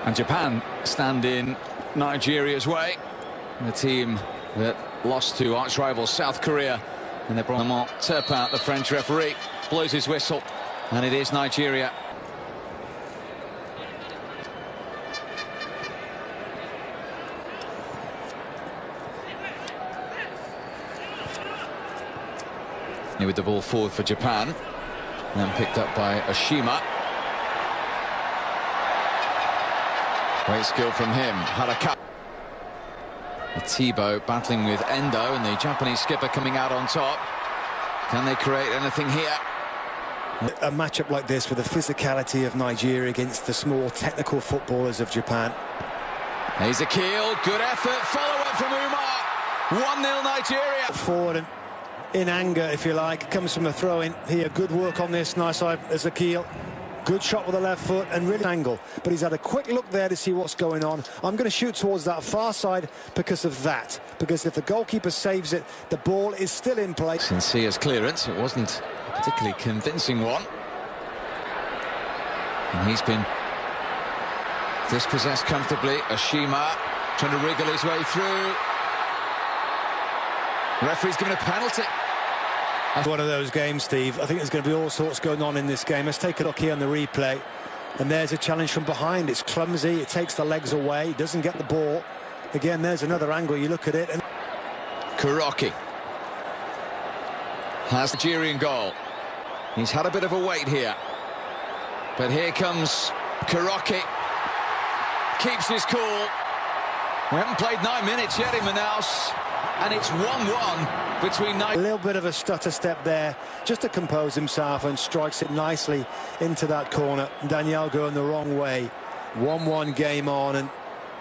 And Japan stand in Nigeria's way. The team that lost to arch-rival South Korea. And they brought them on. Turpin, the French referee, blows his whistle. And it is Nigeria. Here with the ball forward for Japan. Then picked up by Oshima. Great skill from him. Haraka. Thibaut battling with Endo, and the Japanese skipper coming out on top. Can they create anything here? A matchup like this with the physicality of Nigeria against the small technical footballers of Japan. He's a keel, good effort, follow-up from Umar. 1-0 Nigeria. Forward and in anger, if you like, comes from a throw-in here. Good work on this, nice eye as a keel. Good shot with the left foot and really angle. But he's had a quick look there to see what's going on. I'm going to shoot towards that far side because of that. Because if the goalkeeper saves it, the ball is still in play. Sincere's clearance, it wasn't a particularly convincing one. And he's been dispossessed comfortably. Oshima trying to wriggle his way through. Referee's given a penalty. One of those games, Steve. I think there's going to be all sorts going on in this game. Let's take a look here on the replay. And there's a challenge from behind. It's clumsy. It takes the legs away. Doesn't get the ball. Again, there's another angle. You look at it. And Kuroki has the Nigerian goal. He's had a bit of a wait here. But here comes Kuroki. Keeps his cool. We haven't played 9 minutes yet in Manaus. And it's 1-1 between Nigeria. A little bit of a stutter step there, just to compose himself, and strikes it nicely into that corner. Daniel going the wrong way. 1-1 game on, and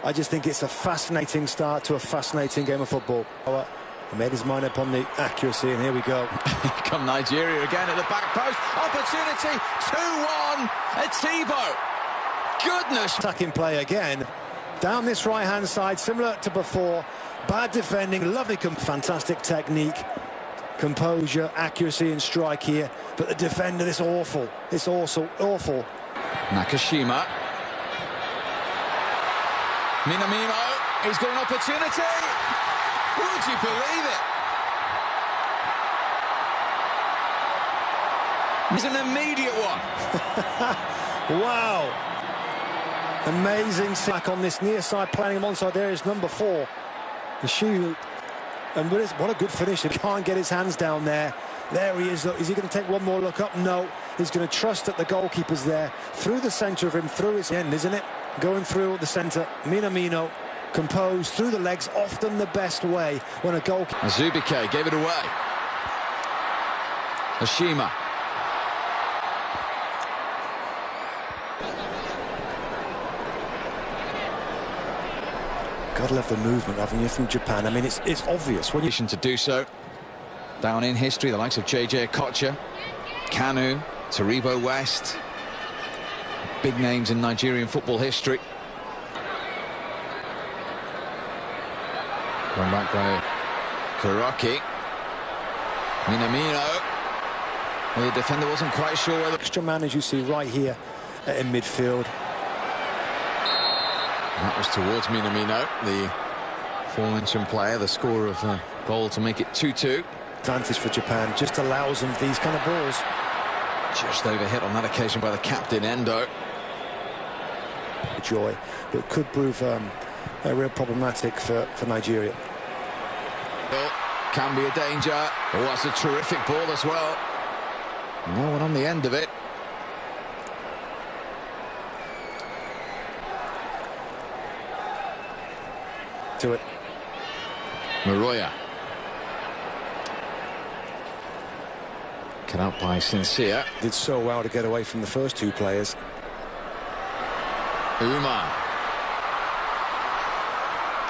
I just think it's a fascinating start to a fascinating game of football. He made his mind up on the accuracy, and here we go. Come Nigeria again at the back post. Opportunity, 2-1. Thibaut. Goodness. Attacking play again. Down this right-hand side, similar to before. Bad defending, lovely, fantastic technique, composure, accuracy and strike here. But the defender, this awful. It's also awful. Nakashima. Minamino, he's got an opportunity. Would you believe it? It's an immediate one. Wow. Amazing sack on this near side, playing him onside. There is number 4. The shoot, and what a good finish. He can't get his hands down there. There he is. Is he going to take one more look up? No. He's going to trust that the goalkeeper's there. Through the centre of him, through his end, isn't it? Going through the centre. Minamino, composed through the legs, often the best way when a goalkeeper. Azubike gave it away. Oshima. God love the movement, haven't you, from Japan? I mean, it's obvious when you to do so. Down in history, the likes of JJ Okocha, Kanu, Taribo West, big names in Nigerian football history. Going back by Kuroki. Minamino. Well, the defender wasn't quite sure whether. Extra man, as you see right here in midfield. That was towards Minamino, the aforementioned player, the scorer of the goal to make it 2-2. Advantage for Japan, just allows them these kind of balls. Just overhit on that occasion by the captain, Endo. Joy, but could prove real problematic for Nigeria. Can be a danger. Oh, that's a terrific ball as well. No one on the end of it. To it. Maroya. Cut out by Sincere. Did so well to get away from the first 2 players. Umar.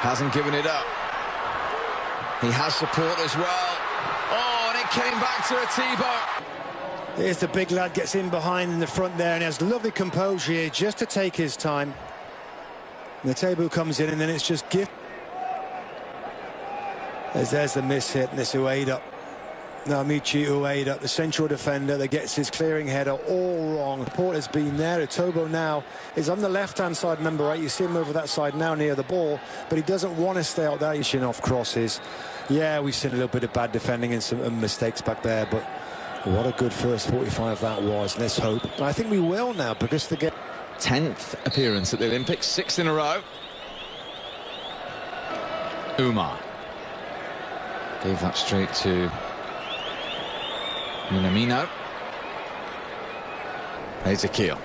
Hasn't given it up. He has support as well. Oh, and it came back to a Thibaut. Here's the big lad, gets in behind in the front there, and has lovely composure here just to take his time. And the table comes in, and then it's just gift. There's the miss hit, and this Ueda. Now Michi Ueda, the central defender that gets his clearing header all wrong. Support has been there. Etobo now is on the left-hand side, number 8. You see him over that side now near the ball, but he doesn't want to stay out there. He's off crosses. Yeah, we've seen a little bit of bad defending and some mistakes back there, but what a good first 45 that was. Let's hope. And I think we will now, because the game... 10th appearance at the Olympics, 6th in a row. Umar gave that straight to Minamino. Ezekiel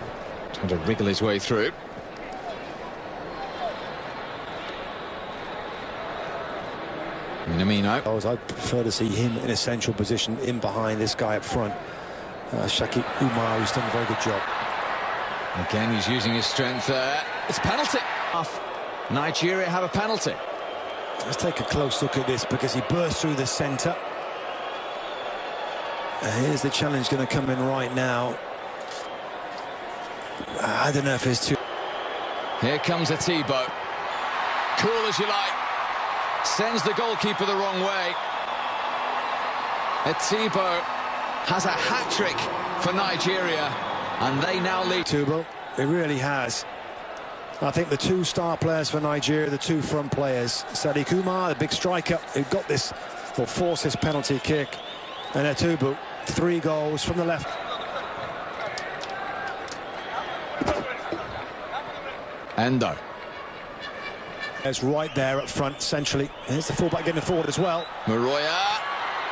trying to wriggle his way through. Minamino. I prefer to see him in a central position in behind this guy up front. Shaki Umar, who's done a very good job. Again, he's using his strength there. It's penalty. Nigeria have a penalty. Let's take a close look at this, because he burst through the centre. Here's the challenge going to come in right now. I don't know if it's too... Here comes Atibo. Cool as you like. Sends the goalkeeper the wrong way. Atibo has a hat-trick for Nigeria, and they now lead. Atibo, it really has. I think the two star players for Nigeria, the two front players, Sadiq Umar, the big striker, who got this, or forced this penalty kick, and Atibo, 3 goals from the left. Endo. It's right there up front, centrally. Here's the fullback getting forward as well. Maroya.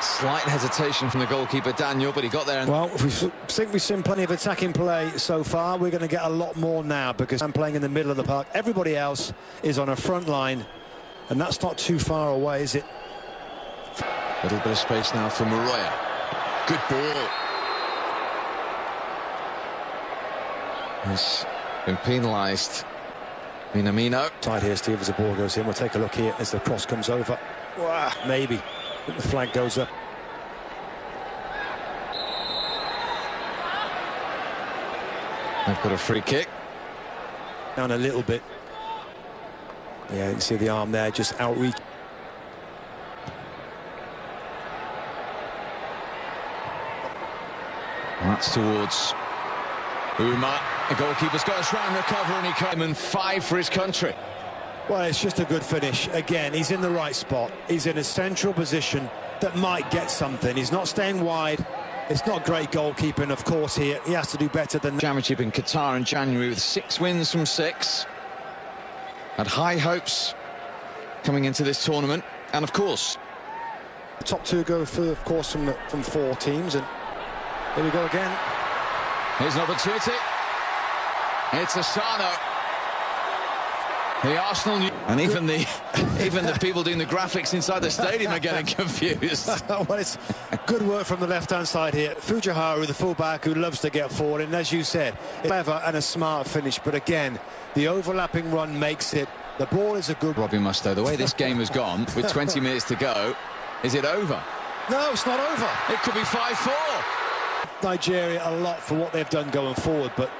Slight hesitation from the goalkeeper, Daniel, but he got there. Well, we think we've seen plenty of attacking play so far. We're going to get a lot more now, because I'm playing in the middle of the park. Everybody else is on a front line, and that's not too far away, is it? A little bit of space now for Maroya. Good ball. He's been penalised. Minamino. Tight here, Steve, as the ball goes in. We'll take a look here as the cross comes over. Wow, maybe. The flag goes up. They've got a free kick. Down a little bit. Yeah, you can see the arm there, just outreach. That's towards Umar. The goalkeeper's got a strong recovery, and he came in 5 for his country. Well, it's just a good finish. Again, he's in the right spot. He's in a central position that might get something. He's not staying wide. It's not great goalkeeping, of course, here. He has to do better than that. Championship in Qatar in January with 6 wins from 6. Had high hopes coming into this tournament. And, of course, the top 2 go through, of course, from 4 teams. And here we go again. Here's an opportunity. It's Asano. The Arsenal, and even the people doing the graphics inside the stadium are getting confused. Well, it's good work from the left-hand side here. Fujiharu, the fullback, who loves to get forward, and as you said, it's clever and a smart finish. But again, the overlapping run makes it. The ball is a good. Robbie Mustoe, the way this game has gone, with 20 minutes to go, is it over? No, it's not over. It could be 5-4. Nigeria a lot for what they've done going forward, but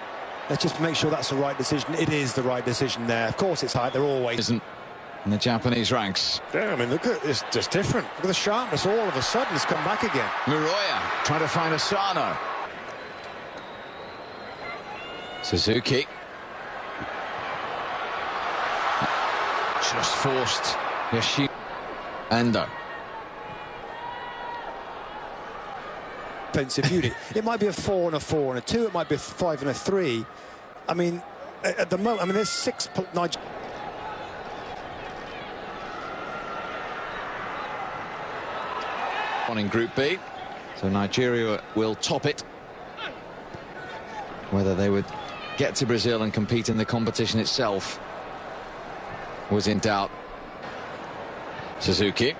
let's just make sure that's the right decision. It is the right decision there. Of course it's high, they're always... Isn't in the Japanese ranks. Yeah, I mean, look at it's just different. Look at the sharpness, all of a sudden it's come back again. Maroya trying to find Asano. Suzuki. Just forced Yoshi. Endo. Offensive beauty. It might be a 4 and a 4 and a 2. It might be a 5 and a 3. I mean, at the moment, I mean, there's 6. On in Group B, so Nigeria will top it. Whether they would get to Brazil and compete in the competition itself was in doubt. Suzuki.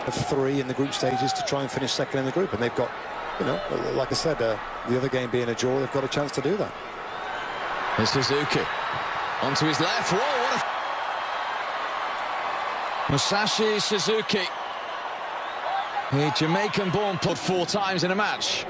Of 3 in the group stages to try and finish second in the group, and they've got, you know, like I said, the other game being a draw, they've got a chance to do that. Here's Suzuki onto his left. Whoa, what a... Musashi Suzuki, the Jamaican-born, put 4 times in a match.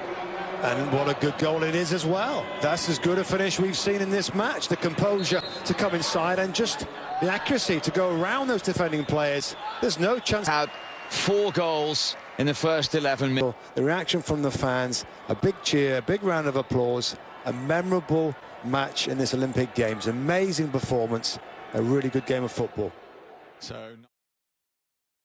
And what a good goal it is as well. That's as good a finish we've seen in this match. The composure to come inside and just the accuracy to go around those defending players. There's no chance. Had 4 goals in the first 11 minutes. The reaction from the fans, a big cheer, a big round of applause, a memorable match in this Olympic Games. Amazing performance, a really good game of football. So